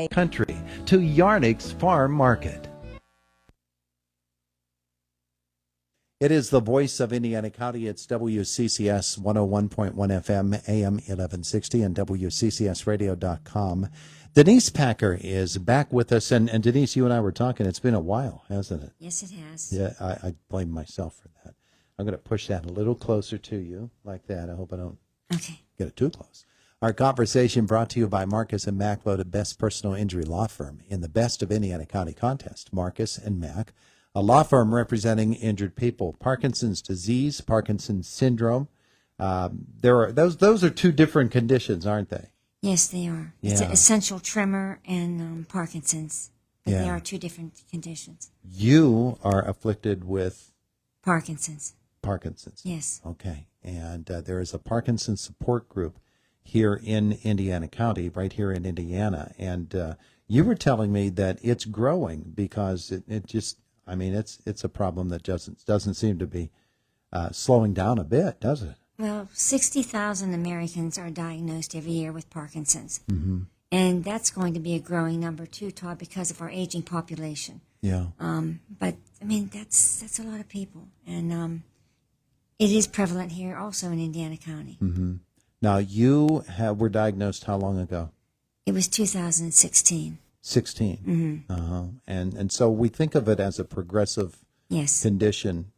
country to Yarnick's Farm Market. It is the voice of Indiana County. It's WCCS 101.1 FM, AM 1160, and WCCSradio.com. Denise Packer is back with us. And Denise, you and I were talking. It's been a while, hasn't it? Yes, it has. Yeah, I blame myself for that. I'm going to push that a little closer to you, like that. I hope I don't get it too close. Our conversation brought to you by Marcus and Mack, voted best personal injury law firm in the Best of Indiana County contest. Marcus and Mack, a law firm representing injured people. Parkinson's disease, Parkinson's syndrome. Those are two different conditions, aren't they? Yes, they are. Yeah. It's essential tremor and Parkinson's. But Yeah. they are two different conditions. You are afflicted with Parkinson's. Parkinson's. Yes. Okay. And there is a Parkinson's support group here in Indiana County, right here in Indiana. And you were telling me that it's growing because it's a problem that doesn't seem to be slowing down a bit, does it? Well, 60,000 Americans are diagnosed every year with Parkinson's. Mm-hmm. And that's going to be a growing number too, Todd, because of our aging population. Yeah. But, I mean, that's a lot of people. And it is prevalent here also in Indiana County. Mm-hmm. Now, you were diagnosed how long ago? It was 2016. 16. Mm-hmm. Uh-huh. And so we think of it as a progressive Yes. condition.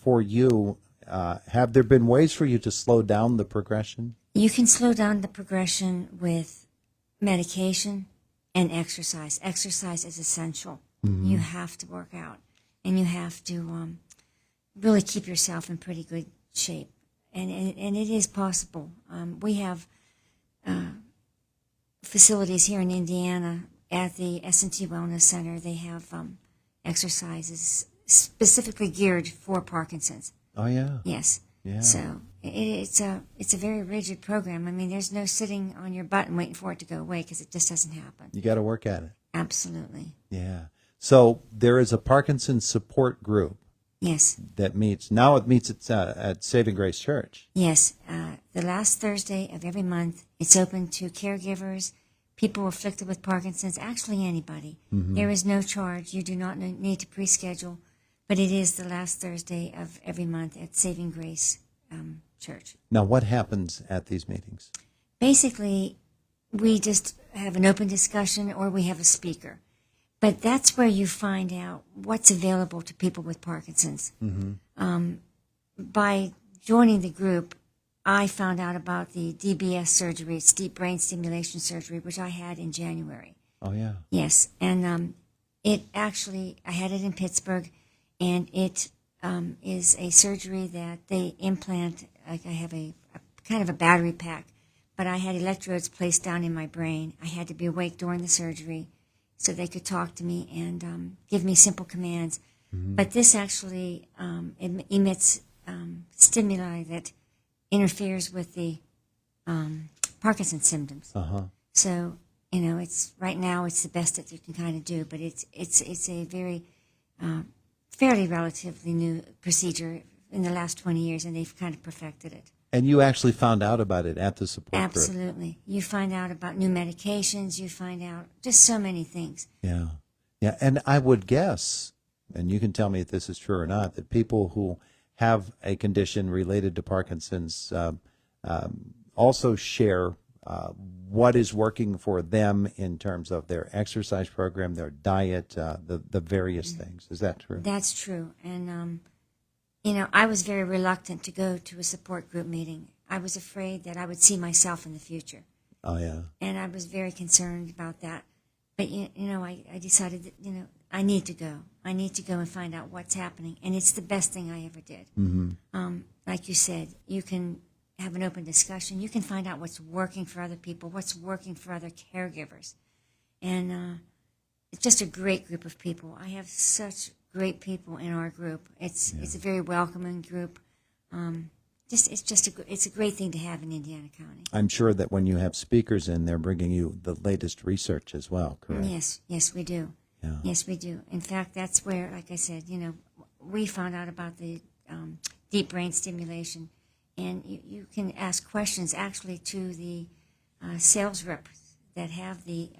For you, have there been ways for you to slow down the progression? You can slow down the progression with medication and exercise. Exercise is essential. Mm-hmm. You have to work out, and you have to really keep yourself in pretty good shape. And it is possible. We have facilities here in Indiana at the S&T Wellness Center. They have exercises specifically geared for Parkinson's. Oh, yeah. Yes. Yeah. So it's a very rigid program. I mean, there's no sitting on your butt and waiting for it to go away because it just doesn't happen. You got to work at it. Absolutely. Yeah. So there is a Parkinson's support group Yes. that meets. Now it meets at Saving Grace Church. Yes. The last Thursday of every month, it's open to caregivers, people afflicted with Parkinson's, actually anybody. Mm-hmm. There is no charge. You do not need to pre-schedule, but it is the last Thursday of every month at Saving Grace Church. Now, what happens at these meetings? Basically, we just have an open discussion or we have a speaker. But that's where you find out what's available to people with Parkinson's. Mm-hmm. By joining the group, I found out about the DBS surgery, it's deep brain stimulation surgery, which I had in January. Oh, yeah. Yes, and it actually, I had it in Pittsburgh, and it is a surgery that they implant, like I have a kind of a battery pack, but I had electrodes placed down in my brain. I had to be awake during the surgery so they could talk to me and give me simple commands. Mm-hmm. But this actually emits stimuli that interferes with the Parkinson's symptoms. Uh-huh. So, it's right now it's the best that you can kind of do, but it's a very fairly relatively new procedure in the last 20 years, and they've kind of perfected it. And you actually found out about it at the support group? Absolutely. You find out about new medications. You find out just so many things. Yeah. Yeah, and I would guess, and you can tell me if this is true or not, that people who have a condition related to Parkinson's also share what is working for them in terms of their exercise program, their diet, the various things. Is that true? That's true. And, I was very reluctant to go to a support group meeting. I was afraid that I would see myself in the future. Oh, yeah. And I was very concerned about that. But, I decided that, I need to go. I need to go and find out what's happening. And it's the best thing I ever did. Mm-hmm. Like you said, you can have an open discussion. You can find out what's working for other people, what's working for other caregivers. And it's just a great group of people. I have such great people in our group. It's a very welcoming group. It's a great thing to have in Indiana County. I'm sure that when you have speakers in, they're bringing you the latest research as well, correct? Yes, we do. Yeah. Yes, we do. In fact, that's where, like I said, we found out about the deep brain stimulation, and you can ask questions actually to the sales reps that have the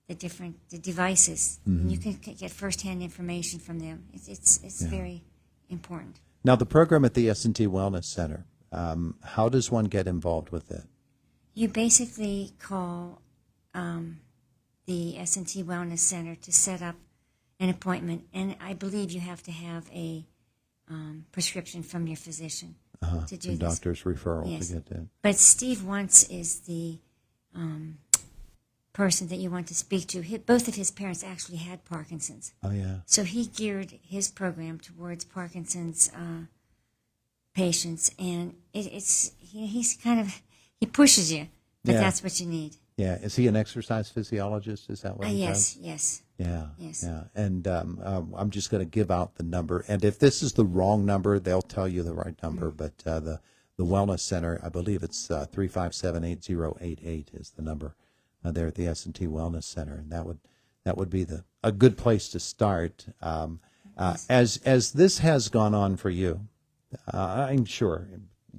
the devices. And you can get firsthand information from them. It's very important. Now, the program at the S&T Wellness Center, how does one get involved with it? You basically call the S&T Wellness Center to set up an appointment, and I believe you have to have a prescription from your physician to do The this. doctor's referral Yes. to get that. But Steve Wentz is the person that you want to speak to. Both of his parents actually had Parkinson's. Oh, yeah. So he geared his program towards Parkinson's patients, and he's kind of, he pushes you, but Yeah. that's what you need. Yeah. Is he an exercise physiologist? Is that what he does? Yes. Yeah. Yes. Yeah. And I'm just going to give out the number. And if this is the wrong number, they'll tell you the right number. But the Wellness Center, I believe it's 357-8088 is the number there at the S&T Wellness Center. And that would be a good place to start. As this has gone on for you, I'm sure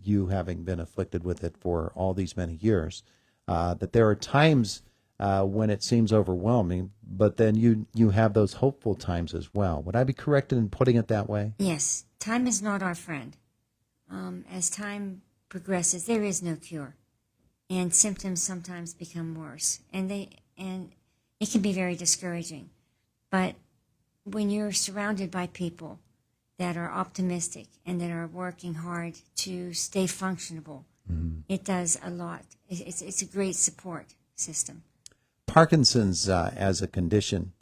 you having been afflicted with it for all these many years, that there are times when it seems overwhelming, but then you have those hopeful times as well. Would I be correct in putting it that way? Yes. Time is not our friend. As time progresses, there is no cure, and symptoms sometimes become worse, and it can be very discouraging. But when you're surrounded by people that are optimistic and that are working hard to stay functionable, it does a lot. It's a great support system. Parkinson's as a condition,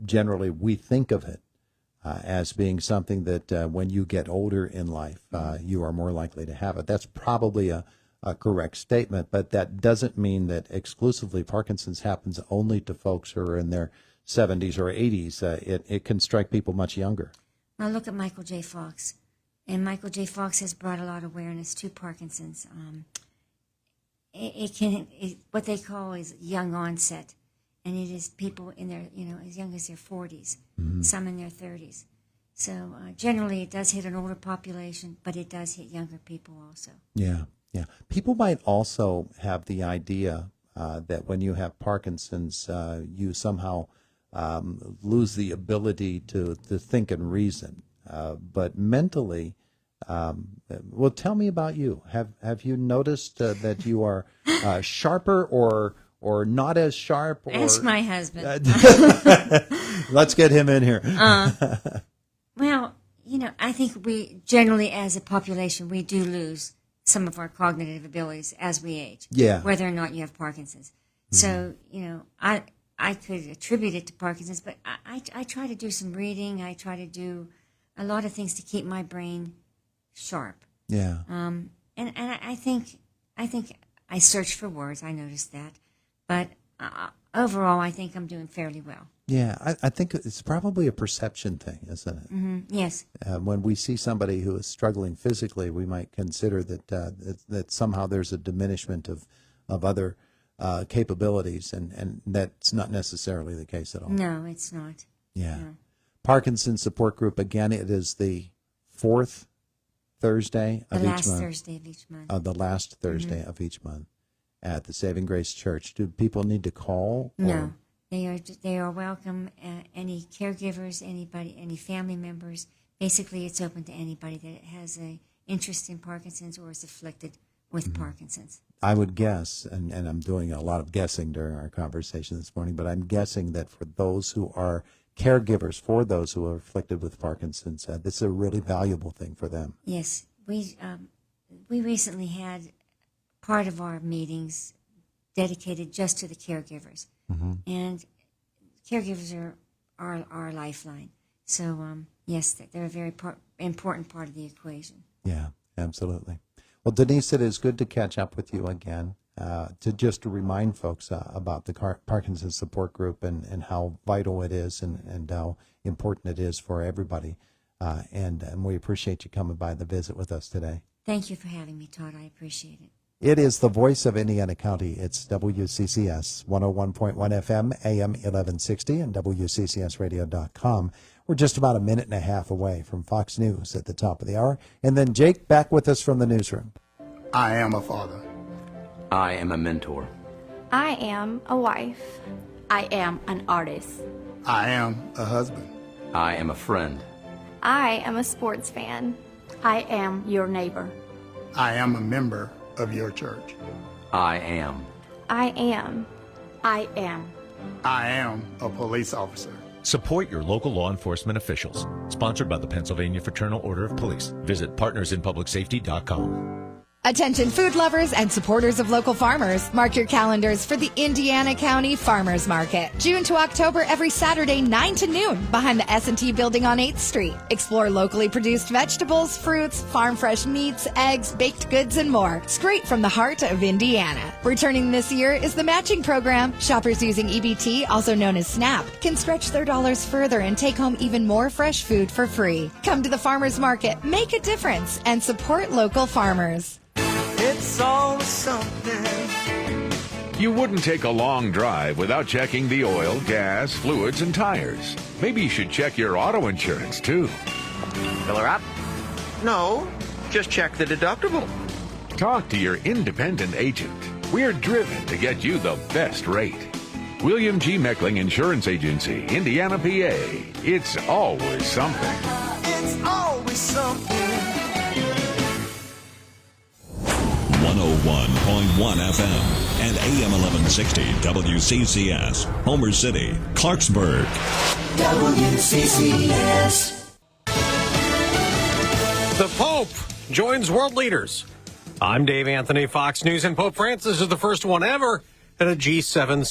generally we think of it as being something that when you get older in life, you are more likely to have it. That's probably a correct statement, but that doesn't mean that exclusively Parkinson's happens only to folks who are in their 70s or 80s. It can strike people much younger. Now look at Michael J. Fox. And Michael J. Fox has brought a lot of awareness to Parkinson's. What they call is young onset, and it is people in their, as young as their 40s, some in their 30s. So generally, it does hit an older population, but it does hit younger people also. Yeah, yeah. People might also have the idea that when you have Parkinson's, you somehow lose the ability to think and reason. But mentally, well, tell me about you. Have you noticed that you are sharper or not as sharp? Or... Ask my husband. Let's get him in here. Well, I think we generally, as a population, we do lose some of our cognitive abilities as we age. Yeah. Whether or not you have Parkinson's. So, I could attribute it to Parkinson's, but I try to do some reading. I try to do a lot of things to keep my brain sharp. Yeah. And I think I search for words. I noticed that, but overall, I think I'm doing fairly well. Yeah, I think it's probably a perception thing, isn't it? Mm-hmm. Yes. When we see somebody who is struggling physically, we might consider that somehow there's a diminishment of other capabilities, and that's not necessarily the case at all. No, it's not. Yeah. No. Parkinson's Support Group, again, it is the fourth Thursday of each month. The last Thursday of each month. The last Thursday of each month at the Saving Grace Church. Do people need to call? No. They are welcome. Any caregivers, anybody, any family members. Basically, it's open to anybody that has an interest in Parkinson's or is afflicted with Parkinson's. I would guess, and I'm doing a lot of guessing during our conversation this morning, but I'm guessing that for those who are caregivers for those who are afflicted with Parkinson's, this is a really valuable thing for them. Yes. We recently had part of our meetings dedicated just to the caregivers. And caregivers are our lifeline. So, yes, they're a very important part of the equation. Yeah, absolutely. Well, Denise, it is good to catch up with you again, to remind folks about the Parkinson's Support Group and how vital it is and how important it is for everybody. And we appreciate you coming by the visit with us today. Thank you for having me, Todd. I appreciate it. It is the voice of Indiana County. It's WCCS 101.1 FM, AM 1160, and WCCSradio.com. We're just about a minute and a half away from Fox News at the top of the hour. And then Jake back with us from the newsroom. I am a father. I am a mentor. I am a wife. I am an artist. I am a husband. I am a friend. I am a sports fan. I am your neighbor. I am a member of your church. I am. I am. I am. I am a police officer. Support your local law enforcement officials. Sponsored by the Pennsylvania Fraternal Order of Police. Visit partnersinpublicsafety.com. Attention food lovers and supporters of local farmers. Mark your calendars for the Indiana County Farmers Market. June to October every Saturday 9 to noon behind the S&T building on 8th Street. Explore locally produced vegetables, fruits, farm fresh meats, eggs, baked goods, and more. Straight from the heart of Indiana. Returning this year is the matching program. Shoppers using EBT, also known as SNAP, can stretch their dollars further and take home even more fresh food for free. Come to the Farmers Market, make a difference, and support local farmers. It's always something. You wouldn't take a long drive without checking the oil, gas, fluids, and tires. Maybe you should check your auto insurance, too. Fill her up? No, just check the deductible. Talk to your independent agent. We're driven to get you the best rate. William G. Meckling Insurance Agency, Indiana, PA. It's always something. It's always something. 101.1 FM and AM 1160 WCCS, Homer City, Clarksburg. WCCS. The Pope joins world leaders. I'm Dave Anthony, Fox News, and Pope Francis is the first one ever at a G7